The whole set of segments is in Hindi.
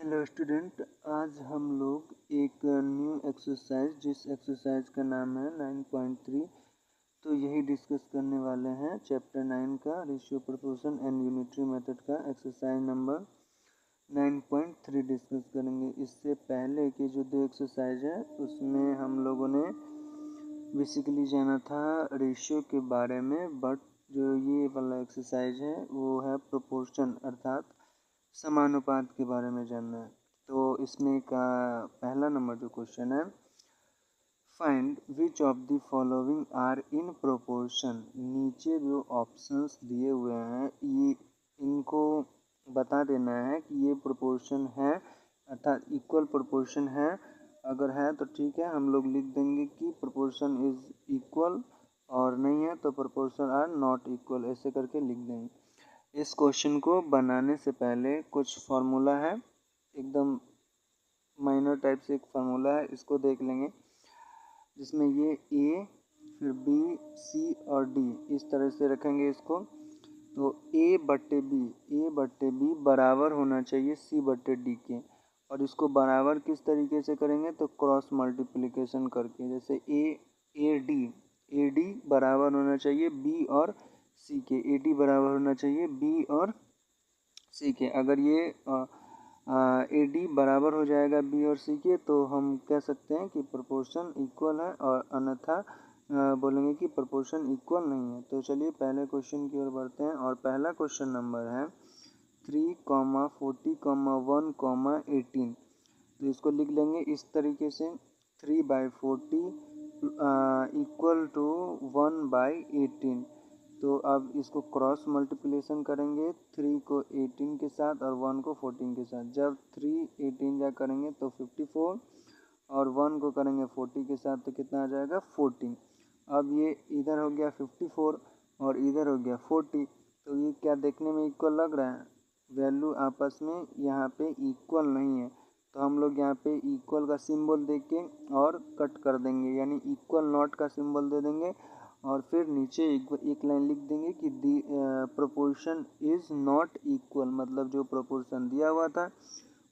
हेलो स्टूडेंट, आज हम लोग एक न्यू एक्सरसाइज जिस एक्सरसाइज का नाम है 9.3 तो यही डिस्कस करने वाले हैं। चैप्टर 9 का ratio proportion and unitary method का एक्सरसाइज नंबर 9.3 डिस्कस करेंगे। इससे पहले के जो दो एक्सरसाइज है उसमें हम लोगों ने बेसिकली जाना था रेशियो के बारे में, बट जो ये वाला एक्सरसाइज है वो है प्रोपोर्शन अर्थात समानुपात के बारे में जानना है। तो इसमें का पहला नंबर जो क्वेश्चन है, find which of the following are in proportion. नीचे जो ऑप्शंस दिए हुए हैं ये इनको बता देना है कि ये प्रोपोर्शन है अर्थात इक्वल प्रोपोर्शन है। अगर है तो ठीक है, हम लोग लिख देंगे कि प्रोपोर्शन इज इक्वल, और नहीं है तो प्रोपोर्शन आर नॉट इक्वल, ऐसे करके लिख देंगे। इस क्वेश्चन को बनाने से पहले कुछ फार्मूला है, एकदम माइनर टाइप से एक फार्मूला है, इसको देख लेंगे। जिसमें ये ए फिर बी सी और डी इस तरह से रखेंगे इसको। तो ए बट्टे बी बराबर होना चाहिए सी बट्टे डी के, और इसको बराबर किस तरीके से करेंगे तो क्रॉस मल्टीप्लिकेशन करके। जैसे ए डी बराबर होना चाहिए बी और सी के, ए डी बराबर होना चाहिए बी और सी के। अगर ये ए डी बराबर हो जाएगा बी और सी के तो हम कह सकते हैं कि प्रोपोर्शन इक्वल है, और अन्यथा बोलेंगे कि प्रोपोर्शन इक्वल नहीं है। तो चलिए पहले क्वेश्चन की ओर बढ़ते हैं, और पहला क्वेश्चन नंबर है 3, 40, 1, 18। तो इसको लिख लेंगे इस तरीके से, 3/40 इक्वल टू 1/18। तो अब इसको क्रॉस मल्टीप्लिकेशन करेंगे 3 को 18 के साथ और 1 को 14 के साथ। जब 3 18 जा करेंगे तो 54, और 1 को करेंगे 40 के साथ तो कितना आ जाएगा 14। अब ये इधर हो गया 54 और इधर हो गया 40, तो ये क्या देखने में इक्वल लग रहा है? वैल्यू आपस में यहाँ पे इक्वल नहीं है, तो हम लोग यहाँ पे इक्वल का सिंबल दे के और कट कर देंगे, यानी इक्वल नॉट का सिंबल दे देंगे, और फिर नीचे एक लाइन लिख देंगे कि the proportion is not equal, मतलब जो प्रोपोर्शन दिया हुआ था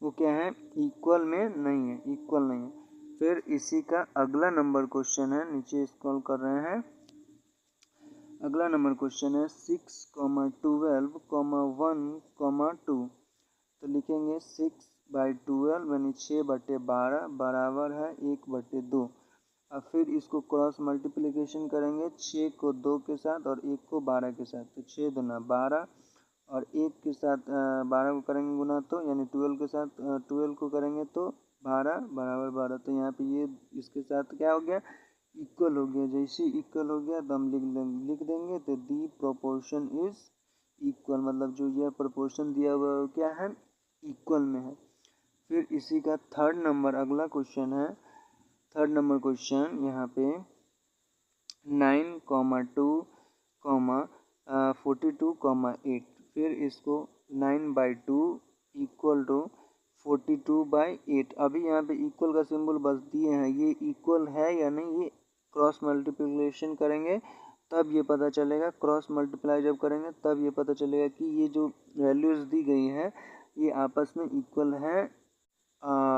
वो क्या है, इक्वल में नहीं है, इक्वल नहीं है। फिर इसी का अगला नंबर क्वेश्चन है, नीचे स्क्रॉल कर रहे हैं। अगला नंबर क्वेश्चन है 6, 12, 1, 2। तो लिखेंगे 6/12 यानी 6/12 बराबर है 1/2। अब फिर इसको क्रॉस मल्टीप्लिकेशन करेंगे 6 को 2 के साथ और 1 को 12 के साथ। तो 6 दूना 12 और 1 के साथ 12 को करेंगे गुना, तो यानी 12 के साथ 12 को करेंगे तो 12 बराबर 12। तो यहाँ पे ये इसके साथ क्या हो गया, इक्वल हो गया। जैसे इक्वल हो गया तो हम लिख देंगे तो दी प्रोपोर्शन इज इक्वल, मतलब जो यह प्रोपोर्शन दिया हुआ है क्या है, इक्वल में है। फिर इसी का थर्ड नंबर अगला क्वेश्चन है, थर्ड नंबर क्वेश्चन यहाँ पे 9, 2, 42, 8। फिर इसको 9/2 इक्वल टू 42/8। अभी यहाँ पे इक्वल का सिंबल बस दिए हैं, ये इक्वल है या नहीं ये क्रॉस मल्टीप्लिकेशन करेंगे तब ये पता चलेगा। क्रॉस मल्टीप्लाई जब करेंगे तब ये पता चलेगा कि ये जो वैल्यूज़ दी गई है ये आपस में इक्वल है,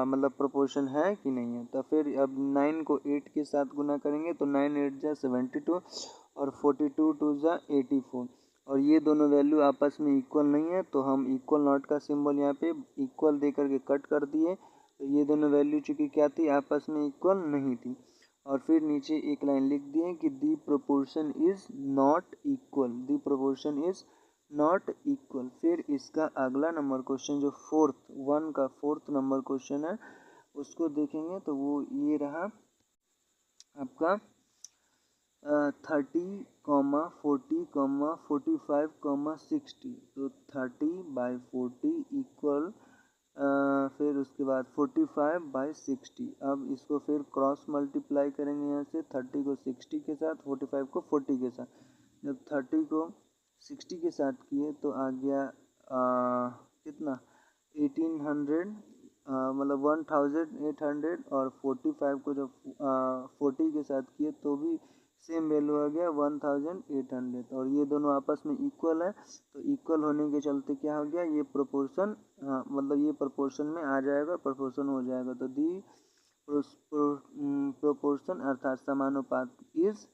मतलब प्रोपोर्शन है कि नहीं है। तो फिर अब 9 को 8 के साथ गुना करेंगे तो 9 8 जा 72 और 42 2 जा 84, और ये दोनों वैल्यू आपस में इक्वल नहीं है, तो हम इक्वल नॉट का सिंबल यहाँ पे इक्वल दे करके कट कर दिए। तो ये दोनों वैल्यू चूँकि क्या थी, आपस में इक्वल नहीं थी। और फिर नीचे एक लाइन लिख दिए कि the proportion is not equal, the proportion is not equal. फिर इसका अगला नंबर क्वेश्चन जो फोर्थ नंबर क्वेश्चन है उसको देखेंगे तो वो ये रहा आपका 30, 40, 45, 60। तो 30/40 इक्वल फिर उसके बाद 45/60। अब इसको फिर क्रॉस मल्टीप्लाई करेंगे यहाँ से 30 को 60 के साथ, 45 को 40 के साथ। जब 30 को 60 के साथ किए तो आ गया कितना 1800, मतलब 1800, और 45 को जब 40 के साथ किए तो भी सेम वैल्यू आ गया 1800 और ये दोनों आपस में इक्वल है। तो इक्वल होने के चलते क्या हो गया, ये प्रोपोर्शन मतलब ये प्रोपोर्शन में आ जाएगा, प्रोपोर्शन हो जाएगा। तो दी प्रोपोर्शन अर्थात समानुपात इज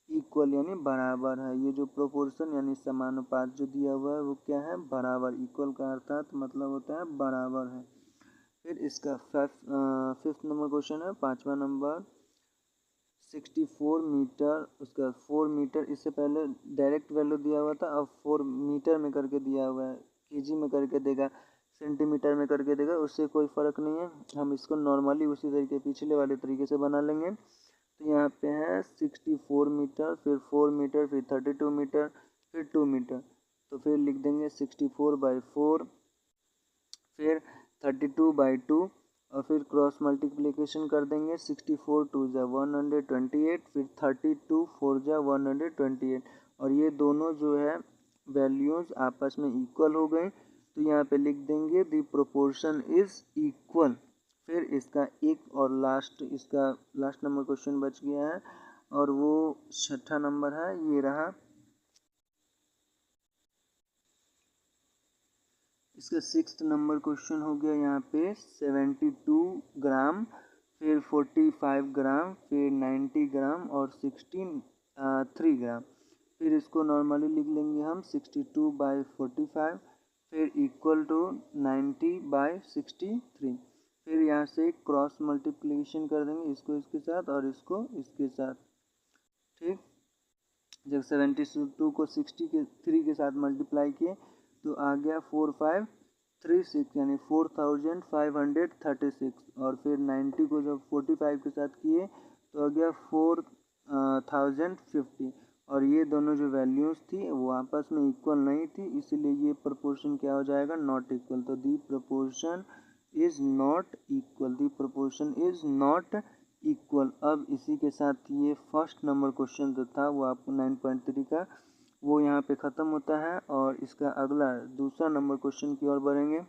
इक्वल यानी बराबर है। ये जो प्रोपोर्शन यानी समानुपात जो दिया हुआ है वो क्या है, बराबर। इक्वल का अर्थात मतलब होता है बराबर है। फिर इसका फिफ्थ नंबर क्वेश्चन है, पाँचवा नंबर 64 मीटर, उसका 4 मीटर, इससे पहले डायरेक्ट वैल्यू दिया हुआ था, अब 4 मीटर में करके दिया हुआ है, केजी में करके देगा, सेंटीमीटर में करके देगा, उससे कोई फ़र्क नहीं है। हम इसको नॉर्मली उसी तरीके पिछले वाले तरीके से बना लेंगे। तो यहाँ पे है 64 मीटर, फिर 4 मीटर, फिर 32 मीटर, फिर 2 मीटर। तो फिर लिख देंगे 64/4, फिर 32/2 और फिर क्रॉस मल्टीप्लिकेशन कर देंगे। 64 2 जा 128, फिर 32 4 जा 128 और ये दोनों जो है वैल्यूज़ आपस में इक्वल हो गए। तो यहाँ पे लिख देंगे द प्रोपोर्शन इज इक्वल। फिर इसका एक और इसका लास्ट नंबर क्वेश्चन बच गया है और वो छठा नंबर है, ये रहा। इसका सिक्स्थ नंबर क्वेश्चन हो गया यहाँ पे 72 ग्राम, फिर 45 ग्राम, फिर 90 ग्राम और 3 ग्राम। फिर इसको नॉर्मली लिख लेंगे हम 62/45, फिर इक्वल टू 90/63। फिर यहाँ से क्रॉस मल्टीप्लिकेशन कर देंगे, इसको इसके साथ और इसको इसके साथ। ठीक, जब 72 को 63 के साथ मल्टीप्लाई किए तो आ गया 4536 यानी 4536। और फिर 90 को जब 45 के साथ किए तो आ गया 4050। और ये दोनों जो वैल्यूज़ थी वो आपस में इक्वल नहीं थी, इसीलिए ये प्रोपोर्शन क्या हो जाएगा, नॉट इक्वल। तो the proportion is not equal, the proportion is not equal. अब इसी के साथ ये फर्स्ट नंबर क्वेश्चन जो था वो आपको 9.3 का वो यहाँ पे ख़त्म होता है और इसका अगला दूसरा नंबर क्वेश्चन की ओर बढ़ेंगे।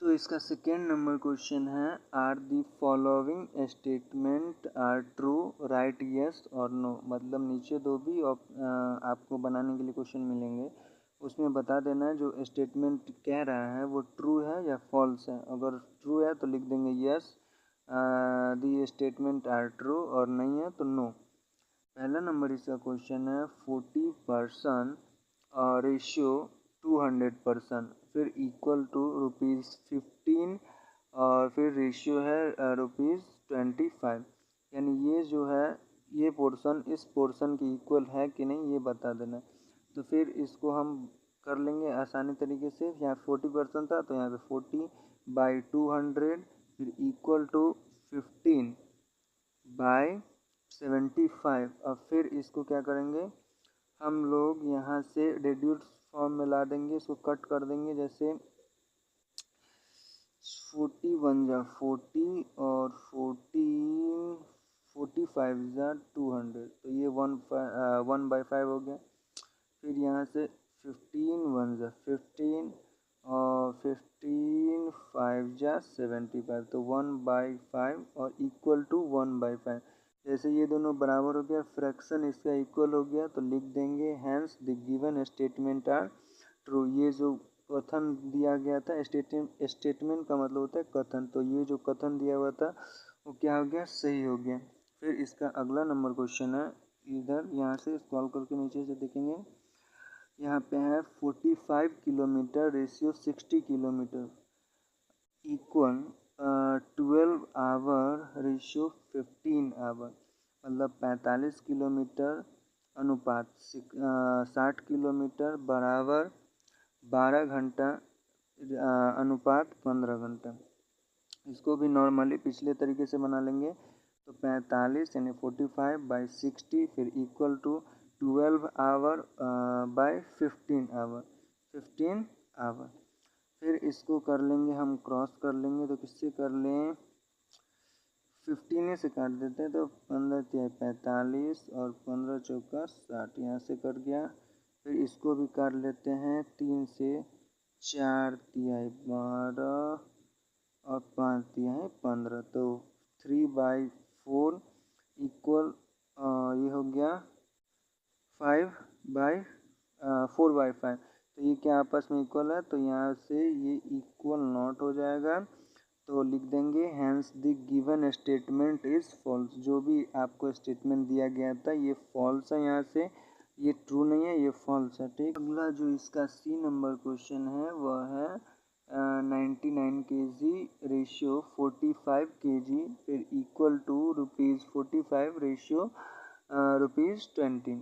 तो इसका सेकेंड नंबर क्वेश्चन है, are the following statement are true, right yes और नो। मतलब नीचे दो भी आपको बनाने के लिए क्वेश्चन मिलेंगे, उसमें बता देना है जो स्टेटमेंट कह रहा है वो ट्रू है या फॉल्स है। अगर ट्रू है तो लिख देंगे yes, the statement are true, और नहीं है तो नो। पहला नंबर इसका क्वेश्चन है 40% रेशियो 200%, फिर इक्वल टू ₹15 और फिर रेशियो है ₹25। यानी ये जो है ये पोर्शन इस पोर्शन की इक्वल है कि नहीं ये बता देना। तो फिर इसको हम कर लेंगे आसानी तरीके से। यहाँ 40% था तो यहाँ पे 40/200, फिर इक्वल टू 15/75। अब फिर इसको क्या करेंगे हम लोग, यहाँ से रिड्यूस फॉर्म में ला देंगे, इसको कट कर देंगे। जैसे 40 1 जा 40 और 45 जा 200, तो ये 1/5 हो गया। फिर यहाँ से 15 1 जा 15 और 15 5 जा 75, तो 1/5 और इक्वल टू 1/5। जैसे ये दोनों बराबर हो गया, फ्रैक्शन इसका इक्वल हो गया, तो लिख देंगे hence the given statement are true. ये जो कथन दिया गया था, स्टेटमेंट का मतलब होता है कथन, तो ये जो कथन दिया हुआ था वो क्या हो गया, सही हो गया। फिर इसका अगला नंबर क्वेश्चन है, इधर यहाँ से स्क्रॉल करके नीचे से देखेंगे, यहाँ पे है 45 kilometre ratio 60 kilometre equal 12 hour ratio 15 hour. मतलब 45 किलोमीटर अनुपात 60 किलोमीटर बराबर 12 घंटा अनुपात 15 घंटा। इसको भी नॉर्मली पिछले तरीके से बना लेंगे। तो 45 यानी 45/60 फिर equal to 12 hour by 15 hour, 15 hour. फिर इसको कर लेंगे हम क्रॉस कर लेंगे, तो किससे कर लें, 15 से काट देते हैं, तो 15 तिहाई 45 और 15 चौका 60, यहाँ से कट गया। फिर इसको भी काट लेते हैं, 3 से 4 तिहाई 12 और 5 तिहाई 15, तो 3/5 4 इक्वल ये हो गया 4/5, तो ये क्या आपस में इक्वल है, तो यहाँ से ये इक्वल नॉट हो जाएगा, तो लिख देंगे hence the given statement is false. जो भी आपको स्टेटमेंट दिया गया था ये फॉल्स है, यहाँ से ये ट्रू नहीं है, ये फॉल्स है। ठीक, अगला जो इसका सी नंबर क्वेश्चन है वह है 99 kg रेशियो 45 kg फिर इक्वल टू ₹45 रेशियो ₹20।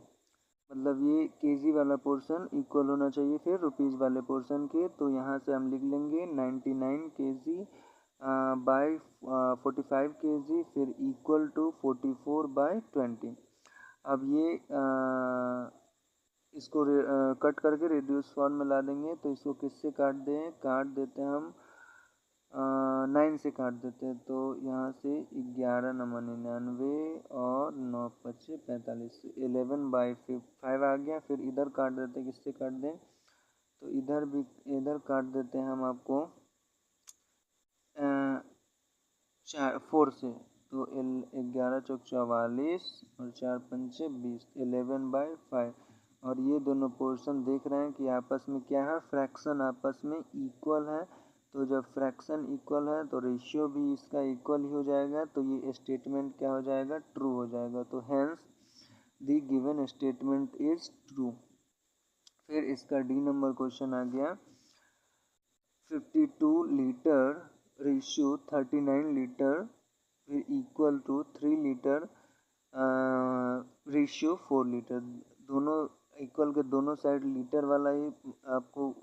मतलब ये केजी वाला पोर्शन इक्वल होना चाहिए फिर रुपीज़ वाले पोर्शन के, तो यहाँ से हम लिख लेंगे 99 kg बाई 45 kg फिर इक्वल टू 44/20। अब ये इसको कट करके रिड्यूस फॉर्म में ला देंगे, तो इसको किससे काट देते हैं हम 9 से काट देते हैं, तो यहाँ से 11 नंबर 99 और 9 पच्चे 45, 11/5 आ गया। फिर इधर काट देते हैं, किससे काट दें, तो इधर काट देते हैं हम आपको 4 से, तो 11 चौक 44 और 4 पंचे 20, 11/5। और ये दोनों पोर्शन देख रहे हैं कि आपस में क्या है, फ्रैक्शन आपस में इक्वल है, तो जब फ्रैक्शन इक्वल है तो रेशियो भी इसका इक्वल ही हो जाएगा, तो ये स्टेटमेंट क्या हो जाएगा, ट्रू हो जाएगा, तो hence the given statement is true. फिर इसका डी नंबर क्वेश्चन आ गया 52 लीटर रेशियो 39 लीटर फिर equal to 3 litre ratio 4 litre. दोनों इक्वल के दोनों साइड लीटर वाला ही आपको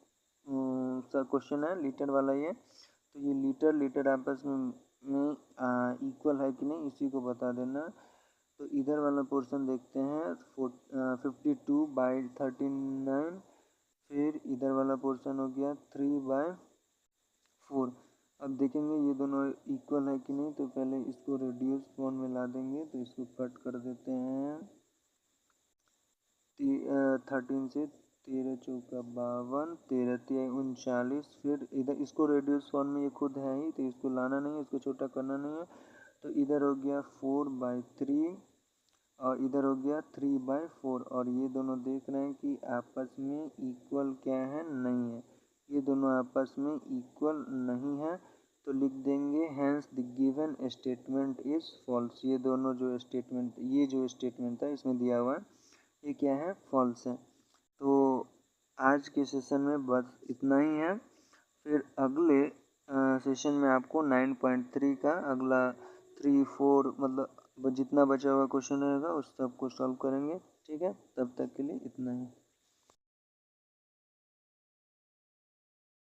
क्वेश्चन है, लीटर वाला ही है, तो ये लीटर आपस में इक्वल है कि नहीं इसी को बता देना। तो इधर वाला पोर्शन देखते हैं 52/39 फिर इधर वाला पोर्शन हो गया 3/4। अब देखेंगे ये दोनों इक्वल है कि नहीं, तो पहले इसको रेड्यूस फॉर्म में ला देंगे, तो इसको कट कर देते हैं 13 से 13 चौका 52 13 तिया 39, फिर इधर इसको रेड्यूस फॉर्म में ये खुद है ही, तो इसको लाना नहीं है, इसको छोटा करना नहीं है, तो इधर हो गया 4/3 और इधर हो गया 3/4। और ये दोनों देख रहे हैं कि आपस में इक्वल क्या है, नहीं है, ये दोनों आपस में इक्वल नहीं है, तो लिख देंगे hence the given statement is false. ये दोनों जो स्टेटमेंट था इसमें दिया हुआ है ये क्या है, फॉल्स है। तो आज के सेशन में बस इतना ही है, फिर अगले सेशन में आपको 9.3 का अगला 3, 4 मतलब जितना बचा हुआ क्वेश्चन रहेगा उस सब को सॉल्व करेंगे। ठीक है, तब तक के लिए इतना ही।